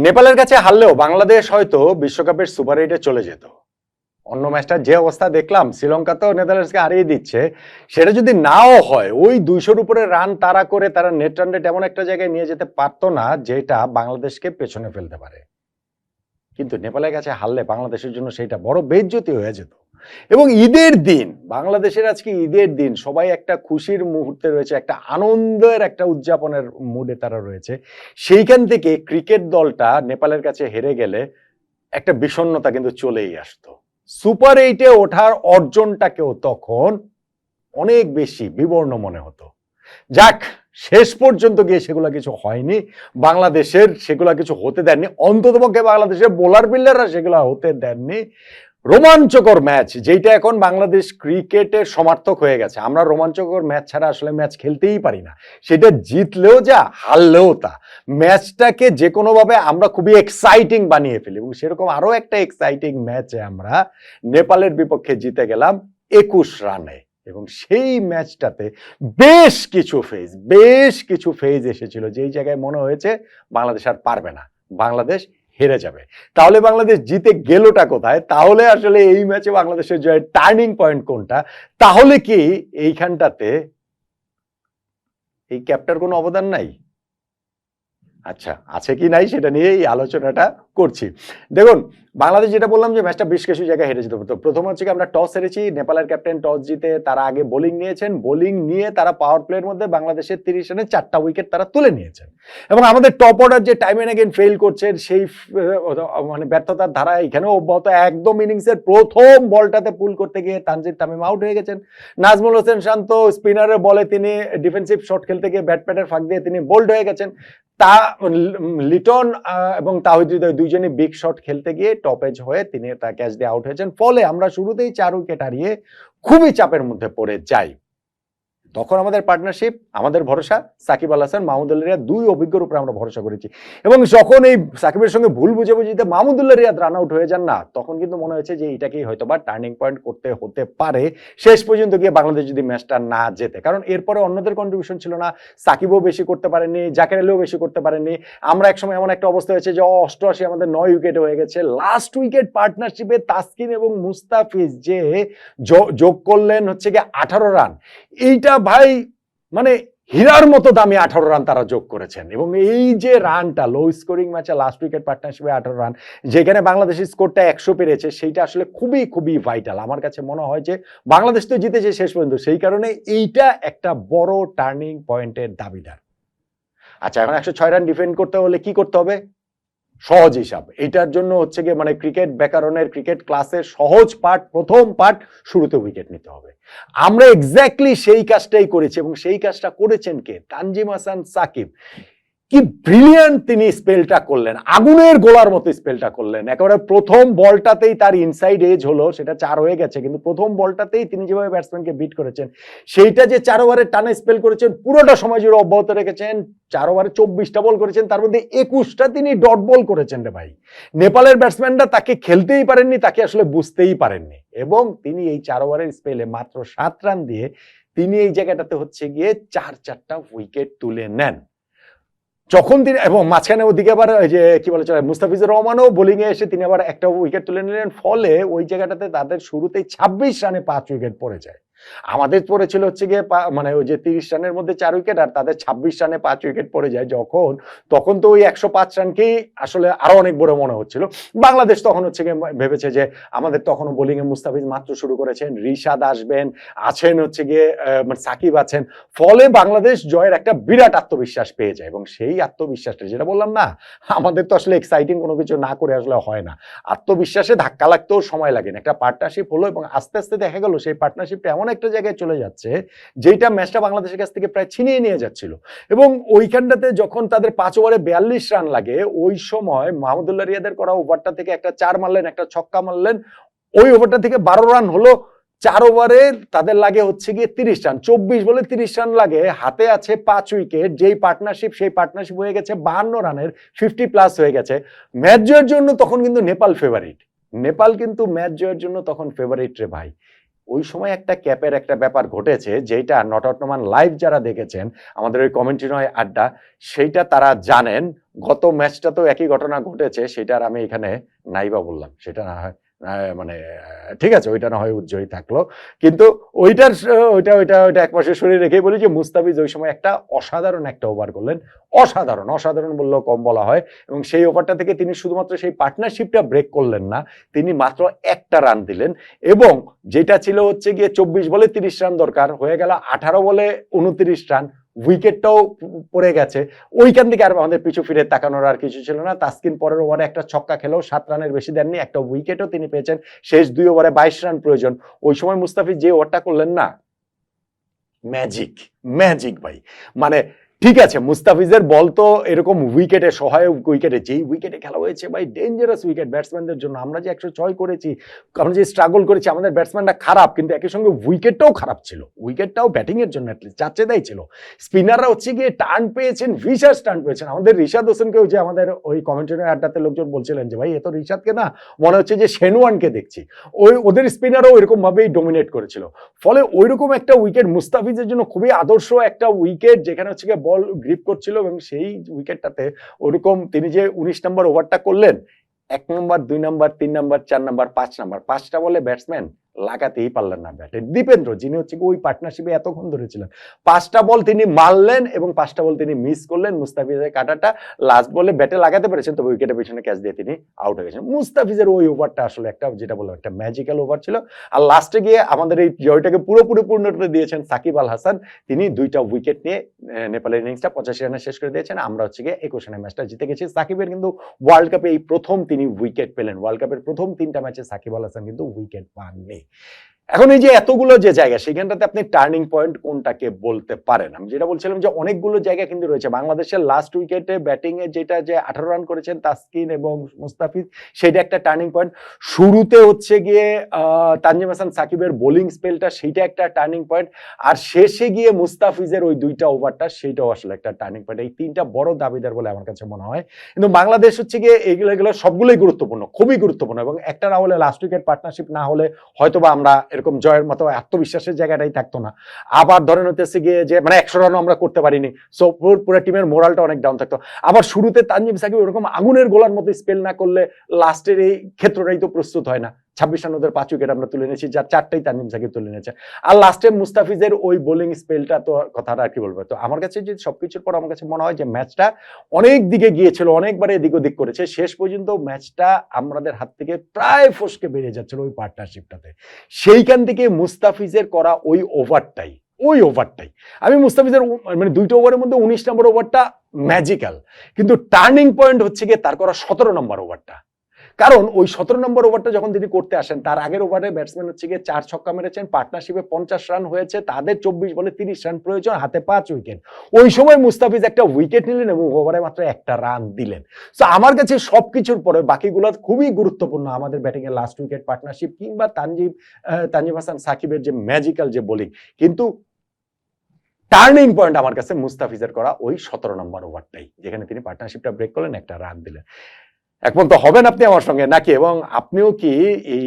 নেপালের কাছে হারলেও বাংলাদেশ হয়তো বিশ্বকাপের সুপার এইটে চলে যেত। অন্য ম্যাচটা যে অবস্থা দেখলাম, শ্রীলঙ্কা তো নেদারল্যান্ডসকে হারিয়ে দিচ্ছে, সেটা যদি নাও হয় ওই 200-র উপরে রান তারা করে তারা নেট রান রেট এমন একটা জায়গায় নিয়ে যেতে পারতো না যেটা বাংলাদেশকে পেছনে ফেলতে পারে। কিন্তু নেপালের কাছে হারলে বাংলাদেশের জন্য সেটা বড় বেইজ্জতি হয়ে যেত। এবং ঈদের দিন, বাংলাদেশের আজকে ঈদের দিন, সবাই একটা খুশির মুহূর্তে রয়েছে, একটা আনন্দের একটা উদযাপনের মুডে তারা রয়েছে। সেইখান থেকে ক্রিকেট দলটা নেপালের কাছে হেরে গেলে একটা বিষণ্ণতা কিন্তু চলেই আসতো। সুপার এইটে ওঠার অর্জনটাকেও তখন অনেক বেশি বিবর্ণ মনে হতো। যাক, শেষ পর্যন্ত গিয়ে সেগুলো কিছু হয়নি, বাংলাদেশের সেগুলো কিছু হতে দেননি, অন্ততপক্ষে বাংলাদেশের বোলার বিল্ডাররা সেগুলো হতে দেননি। রোমাঞ্চকর ম্যাচ, যেটা এখন বাংলাদেশ ক্রিকেটের সমার্থক হয়ে গেছে। আমরা রোমাঞ্চকর ম্যাচ ছাড়া আসলে ম্যাচ খেলতেই পারি না, সেটা জিতলেও যা, হারলেও তা। ম্যাচটাকে যে কোনোভাবে আমরা খুবই এক্সাইটিং বানিয়ে ফেলি, এবং সেরকম আরো একটা এক্সাইটিং ম্যাচে আমরা নেপালের বিপক্ষে জিতে গেলাম 21 রানে। এবং সেই ম্যাচটাতে বেশ কিছু ফেজ এসেছিল, যেই জায়গায় মনে হয়েছে বাংলাদেশ আর পারবে না, বাংলাদেশ হেরে যাবে। তাহলে বাংলাদেশ জিতে গেলটা কোথায়? তাহলে আসলে এই ম্যাচে বাংলাদেশের জয়ের টার্নিং পয়েন্ট কোনটা? তাহলে কি এইখানটাতে এই ক্যাপ্টার কোনো অবদান নাই? আচ্ছা, আছে কি নাই সেটা নিয়ে এই আলোচনাটা করছি। দেখুন, বাংলাদেশ যেটা বললাম যে ম্যাচটা বেশ কিছু জায়গায় হেরে যেতে পারতো। প্রথম হচ্ছে কি, আমরা টস হেরেছি, নেপালের ক্যাপ্টেন টস জিতে তারা আগে বোলিং নিয়েছেন, বোলিং নিয়ে তারা পাওয়ার প্লের মধ্যে বাংলাদেশের 30 রানে 4টা উইকেট তারা তুলে নিয়েছেন। এবং আমাদের টপ অর্ডার যে টাইম এন্ড এগেইন ফেল করছেন, সেই মানে ব্যর্থতার ধারা এখানেও অব্যাহত। একদম ইনিংসের প্রথম বলটাতে পুল করতে গিয়ে তানজিদ তামিম আউট হয়ে গেছেন। নাজমুল হোসেন শান্ত স্পিনারের বলে তিনি ডিফেন্সিভ শট খেলতে গিয়ে ব্যাট প্যাডের ফাঁক দিয়ে তিনি বোল্ড হয়ে গেছেন। তা লিটন এবং তাহিদ হৃদয় দুইজনই বিগ শট খেলতে গিয়ে টপেজ হয়ে তিনি তা ক্যাচ দিয়ে আউট হয়েছেন। ফলে আমরা শুরুতেই 4 উইকেট হারিয়ে খুবই চাপের মধ্যে পড়ে যাই। তখন আমাদের পার্টনারশিপ, আমাদের ভরসা সাকিব আল হাসান, মাহমুদুল্লাহ রিয়াদ, দুই অভিজ্ঞর উপরে আমরা ভরসা করেছি। এবং যখন এই সাকিবের সঙ্গে ভুল বুঝাবুঝিতে মাহমুদুল্লাহ রিয়াদ রান আউট হয়ে যান না, তখন কিন্তু মনে হয়েছে যে এটাকেই হয়তো বা টার্নিং পয়েন্ট করতে হতে পারে শেষ পর্যন্ত গিয়ে বাংলাদেশ যদি ম্যাচটা না জেতে। কারণ এরপরে অন্যদের কন্ট্রিবিউশন ছিল না, সাকিবও বেশি করতে পারেননি, জাকের আলীও বেশি করতে পারেননি। আমরা একসময় এমন একটা অবস্থা হয়েছে যে 88 আমাদের 9 উইকেট হয়ে গেছে। লাস্ট উইকেট পার্টনারশিপে তাসকিন এবং মুস্তাফিজ যে যোগ করলেন হচ্ছে গিয়ে 18 রান। এইটা ভাই মানে হীরার মতো দামি 18 রান তারা যোগ করেছেন। এবং এই যে রানটা, লো স্কোরিং ম্যাচে লাস্ট উইকেট পার্টনারশিপে 18 রান, যেখানে বাংলাদেশের স্কোরটা 100 পেরেছে, সেইটা আসলে খুবই খুবই ভাইটাল। আমার কাছে মনে হয় যে বাংলাদেশ তো জিতেছে শেষ পর্যন্ত, সেই কারণে এইটা একটা বড় টার্নিং পয়েন্টের দাবিদার। আচ্ছা, এখন 106 রান ডিফেন্ড করতে হলে কি করতে হবে? সহজ হিসাব। এটার জন্য হচ্ছে গিয়ে মানে ক্রিকেট ব্যাকরণের, ক্রিকেট ক্লাসের সহজ পার্ট, প্রথম পার্ট, শুরুতে উইকেট নিতে হবে। আমরা এক্স্যাক্টলি সেই কাজটাই করেছি, এবং সেই কাজটা করেছেন কে? তানজিম হাসান সাকিব। কি ব্রিলিয়ান্ট তিনি স্পেলটা করলেন, আগুনের গোলার মতো স্পেলটা করলেন। একেবারে প্রথম বলটাতেই তার ইনসাইড এজ হলো, সেটা 4 হয়ে গেছে, কিন্তু প্রথম বলটাতেই তিনি যেভাবে ব্যাটসম্যানকে বিট করেছেন, সেইটা যে 4 ওভারের টানে স্পেল করেছেন, পুরোটা সময় জুড়ে অব্যাহত রেখেছেন। 4 ওভারে 24টা বল করেছেন, তার মধ্যে 21টা তিনি ডট বল করেছেন রে ভাই। নেপালের ব্যাটসম্যানরা তাকে খেলতেই পারেননি, তাকে আসলে বুঝতেই পারেননি। এবং তিনি এই 4 ওভারের স্পেলে মাত্র 7 রান দিয়ে তিনি এই জায়গাটাতে হচ্ছে গিয়ে 4টা উইকেট তুলে নেন। যখন তিনি, এবং মাঝখানে ওদিকে আবার যে কি বলে চলে, মুস্তাফিজুর রহমানও বোলিং এ এসে তিনি আবার একটা উইকেট তুলে নিলেন। ফলে ওই জায়গাটাতে তাদের শুরুতেই 26 রানে 5 উইকেট পড়ে যায়। আমাদের পড়েছিল হচ্ছে গিয়ে মানে ওই যে 30 রানের মধ্যে 4 উইকেট, আর তাদের 26 রানে 5 উইকেট পড়ে যায় যখন, তখন তো ওই 105 রানকেই আসলে আরো অনেক বড় মনে হচ্ছিল। বাংলাদেশ তখন হচ্ছে গিয়ে ভেবেছে যে আমাদের তখনও বোলিং এ মুস্তাফিজ মাত্র শুরু করেছেন, রিশাদ আসবেন, আছেন হচ্ছে গিয়ে মানে সাকিব আছেন। ফলে বাংলাদেশ জয়ের একটা বিরাট আত্মবিশ্বাস পেয়ে যায়। এবং সেই আত্মবিশ্বাসটা, যেটা বললাম না, আমাদের তো আসলে এক্সাইটিং কোনো কিছু না করে আসলে হয় না, আত্মবিশ্বাসে ধাক্কা লাগতেও সময় লাগে না। একটা পার্টনারশিপ হলো, এবং আস্তে আস্তে দেখা গেল সেই পার্টনারশিপটা এমন একটা জায়গায় চলে যাচ্ছে যেটা ম্যাচটা বাংলাদেশের কাছ থেকে প্রায় ছিনিয়ে নিয়ে যাচ্ছিল। এবং ওইখানটাতে যখন তাদের 5 ওভারে 42 রান লাগে, ওই সময় মাহমুদুল্লাহ রিয়াদের করা ওভারটা থেকে একটা 4 মারলেন, একটা ছক্কা মারলেন, ওই ওভারটা থেকে 12 রান হলো। 4 ওভারে তাদের লাগে হচ্ছে গিয়ে 30 রান, 24 বলে 30 রান লাগে, হাতে আছে 5 উইকেট। যেই পার্টনারশিপ, সেই পার্টনারশিপ হয়ে গেছে 52 রানের, 50 প্লাস হয়ে গেছে। ম্যাচ জয়ের জন্য তখন কিন্তু নেপাল ফেভারিট, নেপাল কিন্তু ম্যাচ জয়ের জন্য তখন ফেভারিট রে ভাই। ওই সময় একটা ক্যাপের একটা ব্যাপার ঘটেছে, যেটা নট আউট নোমান লাইভ যারা দেখেছেন আমাদের ওই কমেন্ট্রি নয় আড্ডা, সেইটা তারা জানেন। গত ম্যাচটা তো একই ঘটনা ঘটেছে, সেটা আর আমি এখানে নাইবা বললাম, সেটা না হয় মানে ঠিক আছে, ওইটা না হয় উজ্জ্বলই থাকলো, কিন্তু ওইটার ওইটা ওইটা ওইটা একপাশে সরিয়ে রেখেই বলি যে মুস্তাফিজ ওই সময় একটা অসাধারণ একটা ওভার করলেন। অসাধারণ, অসাধারণ বললেও কম বলা হয়। এবং সেই ওভারটা থেকে তিনি শুধুমাত্র সেই পার্টনারশিপটা ব্রেক করলেন না, তিনি মাত্র একটা রান দিলেন। এবং যেটা ছিল হচ্ছে গিয়ে 24 বলে 30 রান দরকার, হয়ে গেল 18 বলে 29 রান। উইকেটটাও পড়ে গেছে, ওইখান থেকে আর আমাদের পিছু ফিরে তাকানোর আর কিছু ছিল না। তাসকিন পরের ওভারে একটা ছক্কা খেলেও 7 রানের বেশি দেননি, একটা উইকেটও তিনি পেয়েছেন। শেষ 2 ওভারে 22 রান প্রয়োজন। ওই সময় মুস্তাফিজ যে ওভারটা করলেন না, ম্যাজিক, ম্যাজিক ভাই। মানে ঠিক আছে, মুস্তাফিজের বল তো এরকম উইকেটে, সহায়ক উইকেটে, যেই উইকেটে খেলা হয়েছে ভাই, ডেঞ্জারাস উইকেট ব্যাটসম্যানদের জন্য। আমরা যে 106 করেছি, আমরা যে স্ট্রাগল করেছি, আমাদের ব্যাটসম্যানরা খারাপ, কিন্তু একই সঙ্গে উইকেটটাও খারাপ ছিল। উইকেটটাও ব্যাটিং এর জন্য অ্যাটলিস্ট চাচ্ছেদাই ছিল। স্পিনাররা হচ্ছে গিয়ে টার্ন পেয়েছেন, ভিশাস টার্ন পেয়েছেন। আমাদের রিশাদ হোসেনকেও, যে আমাদের ওই কমেন্ট্রি আড্ডাতে লোকজন বলছিলেন যে ভাই এত রিশাদকে না মনে হচ্ছে যে শেনওয়ানকে দেখছি, ওদের স্পিনারও ওইরকম ভাবেই ডোমিনেট করেছিল। ফলে ওইরকম একটা উইকেট মুস্তাফিজের জন্য খুবই আদর্শ একটা উইকেট, যেখানে হচ্ছে গিয়ে বল গ্রিপ করছিল। এবং সেই উইকেটটাতে ওরকম তিনি যে 19 নম্বর ওভারটা করলেন, 1 নম্বর 2 নম্বর 3 নম্বর 4 নম্বর 5 নম্বর, 5টা বলে ব্যাটসম্যান লাগাতেই পারলেন না ব্যাটে। দীপেন্দ্র, যিনি হচ্ছে ওই পার্টনারশিপে এতক্ষণ ধরেছিলেন, 5টা বল তিনি মারলেন এবং 5টা বল তিনি মিস করলেন। মুস্তাফিজের কাটাটা লাস্ট বলে ব্যাটে লাগাতে পেরেছেন, তবে উইকেটের পেছনে ক্যাচ দিয়ে তিনি আউট হয়ে গেছেন। মুস্তাফিজের ওই ওভারটা আসলে একটা, যেটা বললাম, একটা ম্যাজিক্যাল ওভার ছিল। আর লাস্টে গিয়ে আমাদের এই জয়টাকে পুরোপুরি পূর্ণতা দিয়েছেন সাকিব আল হাসান। তিনি 2টা উইকেট নিয়ে নেপালের ইনিংসটা 85 রানে শেষ করে দিয়েছেন। আমরা হচ্ছে গিয়ে 21 রানে ম্যাচটা জিতে গেছি। সাকিবের কিন্তু ওয়ার্ল্ড কাপে এই প্রথম তিনি উইকেট পেলেন। ওয়ার্ল্ড কাপের প্রথম 3টা ম্যাচে সাকিব আল হাসান কিন্তু উইকেট পাননি। এখন এই যে এতগুলো যে জায়গা, সেখানটাতে আপনি টার্নিং পয়েন্ট কোনটাকে বলতে পারেন? আমি যেটা বলছিলাম যে অনেকগুলো জায়গা কিন্তু রয়েছে। বাংলাদেশের লাস্ট উইকেটে ব্যাটিং এ যেটা যে 18 রান করেছেন তাসকিন এবং মুস্তাফিজ, সেটা একটা টার্নিং পয়েন্ট। শুরুতে হচ্ছে গিয়ে তানজিম হাসান সাকিবের বোলিং স্পেলটা, সেইটা একটা টার্নিং পয়েন্ট। আর শেষে গিয়ে মুস্তাফিজের ওই 2টা ওভারটা, সেইটাও আসলে একটা টার্নিং পয়েন্ট। এই 3টা বড় দাবিদার বলে আমার কাছে মনে হয়। কিন্তু বাংলাদেশ হচ্ছে গিয়ে এগুলো সবগুলোই গুরুত্বপূর্ণ, খুবই গুরুত্বপূর্ণ। এবং একটা না হলে, লাস্ট উইকেট পার্টনারশিপ না হলে হয়তোবা আমরা এরকম জয়ের মতো আত্মবিশ্বাসের জায়গাটাই থাকতো না। আবার ধরেন হতেছে গিয়ে যে মানে 100 রানও আমরা করতে পারিনি, সো পুরো টিমের মোরালটা অনেক ডাউন থাকতো। আবার শুরুতে তানজিম সাকিব ওরকম আগুনের গোলার মতো স্পেল না করলে লাস্টের এই ক্ষেত্রটাই তো প্রস্তুত হয় না। 26 রান ওদের 5 উইকেট আমরা তুলে নিয়েছি, যার 4টাই তানজিম সাকিব তুলে নিয়েছে। আর লাস্টে মুস্তাফিজের ওই বোলিং স্পেলটা তো কথাটা আর কি বলবো। তো আমার কাছে যে সবকিছুর পর আমার কাছে মনে হয় যে ম্যাচটা অনেক দিকে গিয়েছিল, অনেকবার এদিক ওদিক করেছে, শেষ পর্যন্ত ম্যাচটা আমাদের হাত থেকে প্রায় ফসকে বেরিয়ে যাচ্ছিল ওই পার্টনারশিপটাতে। সেইখান থেকে মুস্তাফিজের করা ওই ওভারটাই, আমি মুস্তাফিজের মানে 2টা ওভারের মধ্যে 19 নম্বর ওভারটা ম্যাজিক্যাল, কিন্তু টার্নিং পয়েন্ট হচ্ছে গিয়ে তার করা 17 নম্বর ওভারটা। কারণ ওই 17 নম্বর ওভারটা যখন তিনি করতে আসেন, তার আগের ওভারে ব্যাটসম্যান হচ্ছে গিয়ে 4 ছক্কা মেরেছেন, পার্টনারশিপে 50 রান হয়েছে, তাদের 24 বলে 30 রান প্রয়োজন, হাতে 5 উইকেট। ওই সময় মুস্তাফিজ একটা উইকেট নিলেন এবং ওভারে মাত্র একটা রান দিলেন। তো আমার কাছে সবকিছুর পরে বাকিগুলো খুবই গুরুত্বপূর্ণ, আমাদের ব্যাটিং এর লাস্ট উইকেট পার্টনারশিপ কিংবা তানজিম হাসান সাকিবের যে ম্যাজিক্যাল যে বোলিং, কিন্তু টার্নিং পয়েন্ট আমার কাছে মুস্তাফিজের করা ওই 17 নম্বর ওভারটাই, যেখানে তিনি পার্টনারশিপটা ব্রেক করলেন, একটা রান দিলেন। একমত হবেন আপনি আমার সঙ্গে নাকি? এবং আপনিও কি এই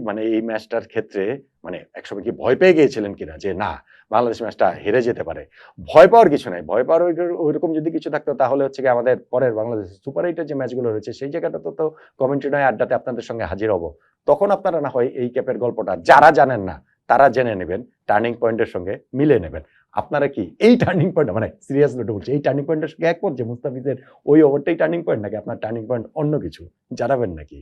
মানে এই ম্যাচটার ক্ষেত্রে মানে একসময় কি ভয় পেয়ে গিয়েছিলেন কিনা যে না, বাংলাদেশ ম্যাচটা হেরে যেতে পারে? ভয় পাওয়ার কিছু নাই। ভয় পাওয়ার ওইরকম যদি কিছু থাকতো, তাহলে হচ্ছে কি আমাদের পরের বাংলাদেশ সুপার 8-এর যে ম্যাচগুলো রয়েছে, সেই জায়গাটাতে তো কমেন্ট্রি নয় আড্ডাতে আপনাদের সঙ্গে হাজির হব। তখন আপনারা না হয় এই ক্যাপের গল্পটা যারা জানেন না তারা জেনে নেবেন, টার্নিং পয়েন্টের সঙ্গে মিলে নেবেন। আপনারা কি এই টার্নিং পয়েন্ট, মানে সিরিয়াসলি বলছি, এই টার্নিং পয়েন্টের সঙ্গে একমত যে মুস্তাফিজের ওই ওভারটাই টার্নিং পয়েন্ট, নাকি আপনার টার্নিং পয়েন্ট অন্য কিছু? জানাবেন নাকি?